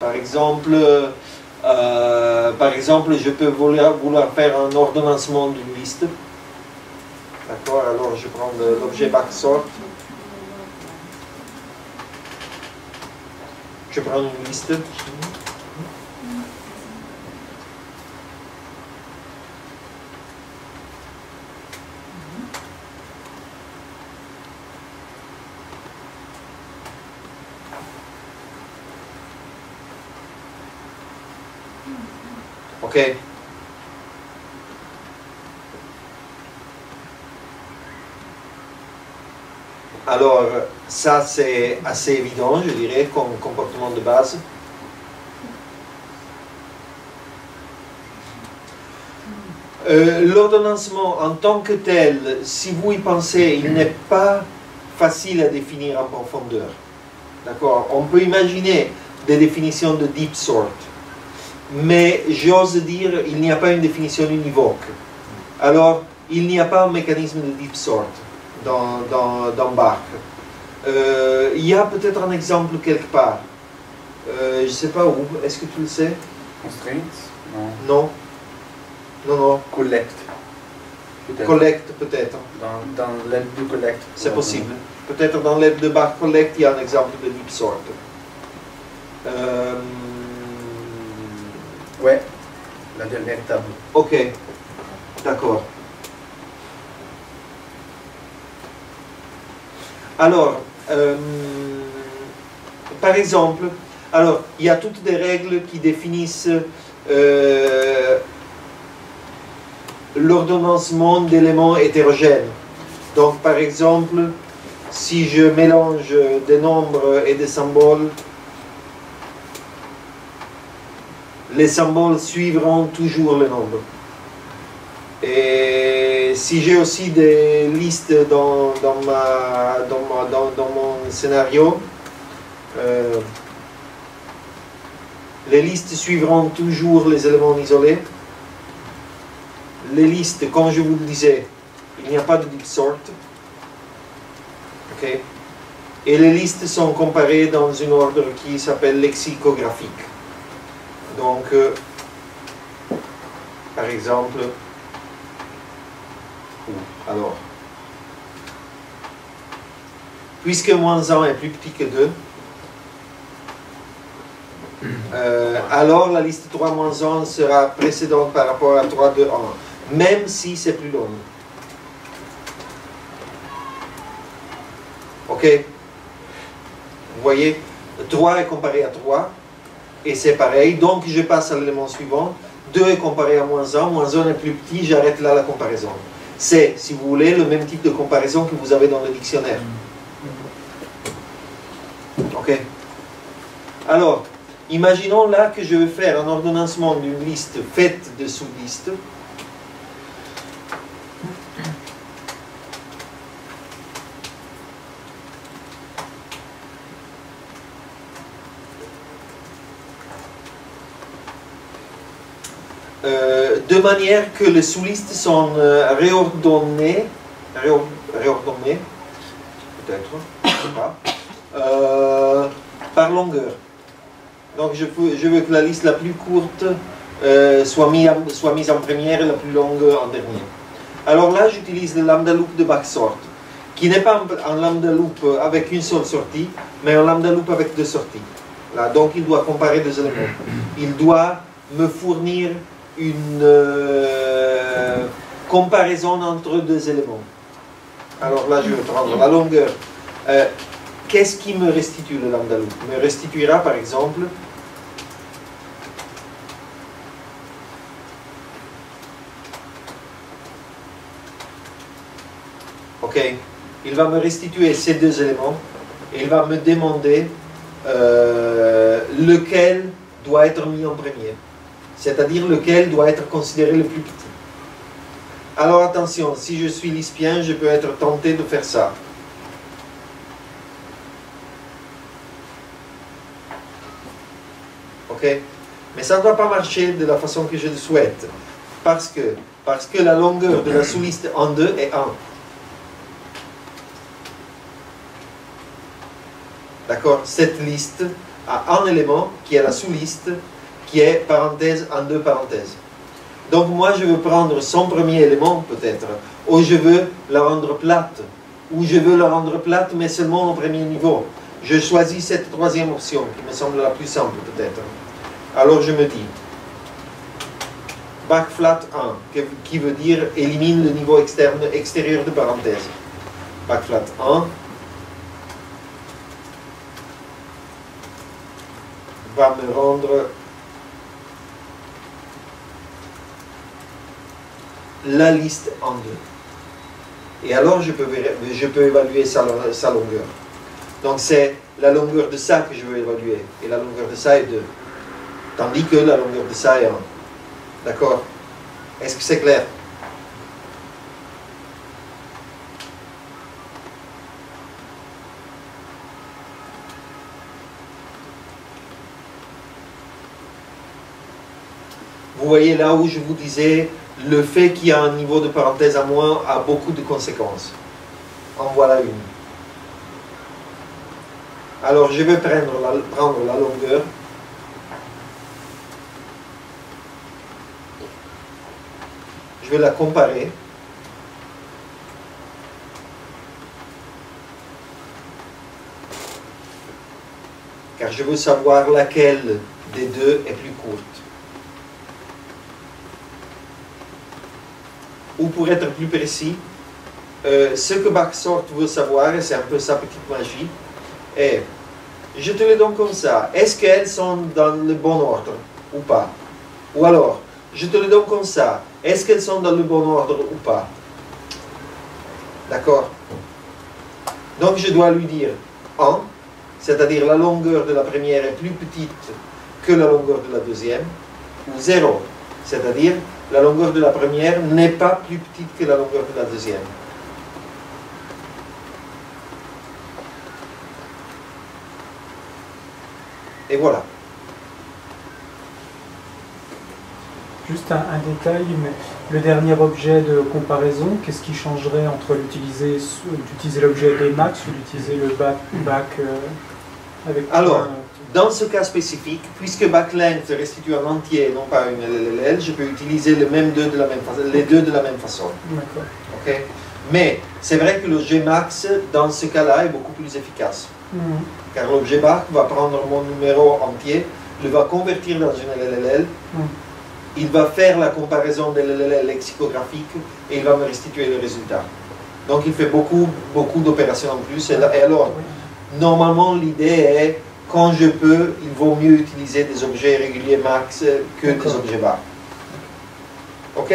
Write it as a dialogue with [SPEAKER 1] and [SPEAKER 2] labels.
[SPEAKER 1] Par exemple, je peux vouloir faire un ordonnancement d'une liste. D'accord, alors je prends l'objet backsort. Je prends une liste. Ok. Alors, ça c'est assez évident, je dirais, comme comportement de base. L'ordonnancement en tant que tel, si vous y pensez, il n'est pas facile à définir en profondeur. D'accord? On peut imaginer des définitions de deep sort, mais j'ose dire il n'y a pas une définition univoque. Alors, il n'y a pas un mécanisme de deep sort dans Bark. Il y a peut-être un exemple quelque part. Je ne sais pas où. Est-ce que tu le sais?
[SPEAKER 2] Constraints? Non.
[SPEAKER 1] Non. Non, non.
[SPEAKER 2] Collect.
[SPEAKER 1] Collect, peut-être.
[SPEAKER 2] Dans l'aide de collect.
[SPEAKER 1] C'est possible. Peut-être dans l'aide de Bark Collect, il y a un exemple de deep sort.
[SPEAKER 2] Ouais. La dernière table.
[SPEAKER 1] Ok. D'accord. Alors, par exemple, alors, il y a toutes des règles qui définissent l'ordonnancement d'éléments hétérogènes. Donc, par exemple, si je mélange des nombres et des symboles, les symboles suivront toujours les nombres. Et si j'ai aussi des listes dans mon scénario, les listes suivront toujours les éléments isolés. Les listes, comme je vous le disais, il n'y a pas de deep sort. Okay. Et les listes sont comparées dans un ordre qui s'appelle lexicographique. Donc, par exemple, alors, puisque moins 1 est plus petit que 2, alors la liste 3 moins 1 sera précédente par rapport à 3, 2, 1, même si c'est plus long. Ok? Vous voyez, 3 est comparé à 3, et c'est pareil, donc je passe à l'élément suivant. 2 est comparé à moins 1 est plus petit, j'arrête là la comparaison. C'est, si vous voulez, le même type de comparaison que vous avez dans le dictionnaire. Ok? Alors, imaginons là que je veux faire un ordonnancement d'une liste faite de sous-listes. De manière que les sous-listes sont réordonnées, peut-être, je ne sais pas, par longueur. Donc je veux que la liste la plus courte soit mise en première et la plus longue en dernier. Alors là, j'utilise le lambda loop de backsort, qui n'est pas un lambda loop avec une seule sortie, mais un lambda loop avec deux sorties. Là, donc il doit comparer deux éléments. Il doit me fournir une comparaison entre deux éléments. Alors là, je vais prendre la longueur. Qu'est-ce qui me restitue le lambda loop? Me restituera par exemple ok, il va me restituer ces deux éléments et il va me demander lequel doit être mis en premier, c'est-à-dire lequel doit être considéré le plus petit. Alors attention, si je suis lispien, je peux être tenté de faire ça. Ok? Mais ça ne doit pas marcher de la façon que je le souhaite. Parce que la longueur de la sous-liste en 2 est 1. D'accord? Cette liste à un élément qui est la sous-liste, qui est parenthèse en deux parenthèses. Donc moi je veux prendre son premier élément peut-être, ou je veux la rendre plate, ou je veux la rendre plate mais seulement au premier niveau. Je choisis cette troisième option qui me semble la plus simple peut-être. Alors je me dis, backflat 1, qui veut dire élimine le niveau extérieur de parenthèse. Backflat 1 va me rendre la liste en deux. Et alors je peux évaluer sa longueur. Donc c'est la longueur de ça que je veux évaluer. Et la longueur de ça est 2. Tandis que la longueur de ça est 1. D'accord? Est-ce que c'est clair? Vous voyez là où je vous disais, le fait qu'il y a un niveau de parenthèse à moins a beaucoup de conséquences. En voilà une. Alors je vais prendre la longueur. Je vais la comparer. Car je veux savoir laquelle des deux est plus courte. Ou pour être plus précis, ce que Backsort veut savoir, et c'est un peu sa petite magie, est, je te le donne comme ça, est-ce qu'elles sont dans le bon ordre ou pas? Ou alors, je te le donne comme ça, est-ce qu'elles sont dans le bon ordre ou pas? D'accord? Donc je dois lui dire 1, c'est-à-dire la longueur de la première est plus petite que la longueur de la deuxième, ou 0, c'est-à-dire la longueur de la première n'est pas plus petite que la longueur de la deuxième. Et voilà.
[SPEAKER 3] Juste un détail, mais le dernier objet de comparaison, qu'est-ce qui changerait entre d'utiliser l'objet Emacs ou d'utiliser le back avec...
[SPEAKER 1] Alors, dans ce cas spécifique, puisque backlength restitue un entier et non pas une LLL, je peux utiliser les deux de la même façon.
[SPEAKER 3] D'accord.
[SPEAKER 1] Okay? Mais c'est vrai que le Gmax, dans ce cas-là, est beaucoup plus efficace. Car l'objet back va prendre mon numéro entier, le va convertir dans une LLL, il va faire la comparaison des LLL lexicographiques et il va me restituer le résultat. Donc il fait beaucoup d'opérations en plus. Et alors, normalement, l'idée est, quand je peux, il vaut mieux utiliser des objets réguliers max que des objets bas. Ok?